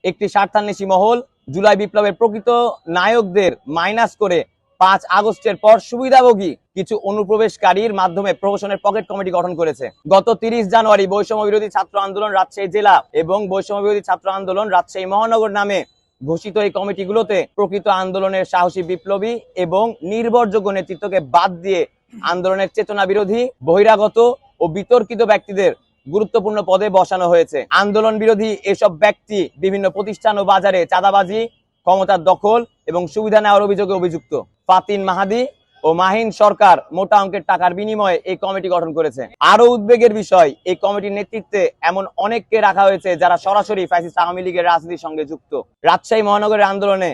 একটি স্বার্থান্বেষী মহল জুলাই বিপ্লবের প্রকৃত নায়কদের মাইনাস করে 5 আগস্টের পর সুবিধাভোগী কিছু অনুপ্রবেশকারীর মাধ্যমে প্রহসনের পকেট কমিটি গঠন করেছে। গত 30 জানুয়ারি বৈষম্য বিরোধী ছাত্র আন্দোলন রাজশাহী জেলা এবং বৈষম্য বিরোধী ছাত্র আন্দোলন রাজশাহী মহানগর নামে ঘোষিত এই কমিটিগুলোতে প্রকৃত আন্দোলনের সাহসী বিপ্লবী এবং নির্ভরযোগ্য নেতৃত্বকে বাদ দিয়ে আন্দোলনের চেতনা বিরোধী, বহিরাগত ও বিতর্কিত ব্যক্তিদের গুরুত্বপূর্ণ পদে বসানো হয়েছে। আন্দোলন বিরোধী এসব ব্যক্তি বিভিন্ন প্রতিষ্ঠান ও বাজারে চাঁদাবাজি, ক্ষমতার দখল এবং সুবিধা নেওয়ার অভিযোগে অভিযুক্ত। ফাতিন মাহাদি ও মাহিন সরকার মোটা অঙ্কের টাকার বিনিময়ে এই কমিটি গঠন করেছে। আরো উদ্বেগের বিষয়, এই কমিটির নেতৃত্বে এমন অনেককে রাখা হয়েছে যারা সরাসরি ফ্যাসিস্ট আওয়ামী লীগের রাজনীতির সঙ্গে যুক্ত। রাজশাহী মহানগরের আন্দোলনে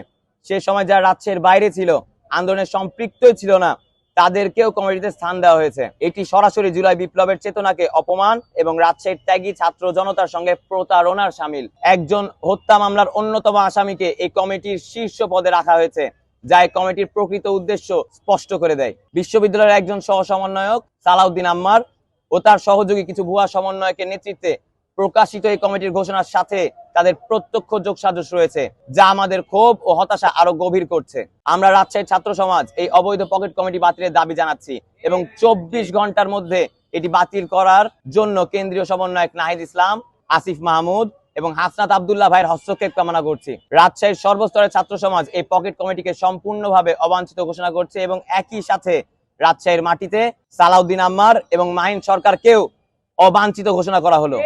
সে সময় যারা রাজশাহীর বাইরে ছিল, আন্দোলনে সম্পৃক্তই ছিল না, তাদেরকেও কমিটিতে স্থান দেওয়া হয়েছে। এটি সরাসরি জুলাই বিপ্লবের চেতনাকে অপমান এবং রাজশাহীর ত্যাগী ছাত্র জনতার সঙ্গে প্রতারণার শামিল। একজন হত্যা মামলার অন্যতম আসামিকে এই কমিটির শীর্ষ পদে রাখা হয়েছে, যা এই কমিটির প্রকৃত উদ্দেশ্য স্পষ্ট করে দেয়। বিশ্ববিদ্যালয়ের একজন সহ সমন্বয়ক সালাউদ্দিন আম্মার ও তার সহযোগী কিছু ভুয়া সমন্বয়কের নেতৃত্বে প্রকাশিত এই কমিটির ঘোষণার সাথে তাদের প্রত্যক্ষ যোগসাজশ রয়েছে, যা আমাদের ক্ষোভ ও হতাশা আরো গভীর করছে। আমরা রাজশাহীর ছাত্র সমাজ এই অবৈধ পকেট কমিটি বাতিলের দাবি জানাচ্ছি এবং 24 ঘন্টার মধ্যে এটি বাতিল করার জন্য কেন্দ্রীয় সমন্বয়ক নাহিদ ইসলাম, আসিফ মাহমুদ এবং হাসনাত আব্দুল্লাহ ভাইয়ের হস্তক্ষেপ কামনা করছি। রাজশাহীর সর্বস্তরের ছাত্র সমাজ এই পকেট কমিটিকে সম্পূর্ণভাবে অবাঞ্ছিত ঘোষণা করছে এবং একই সাথে রাজশাহীর মাটিতে সালাউদ্দিন আম্মার এবং মাহিন সরকারকেও অবাঞ্ছিত ঘোষণা করা হলো।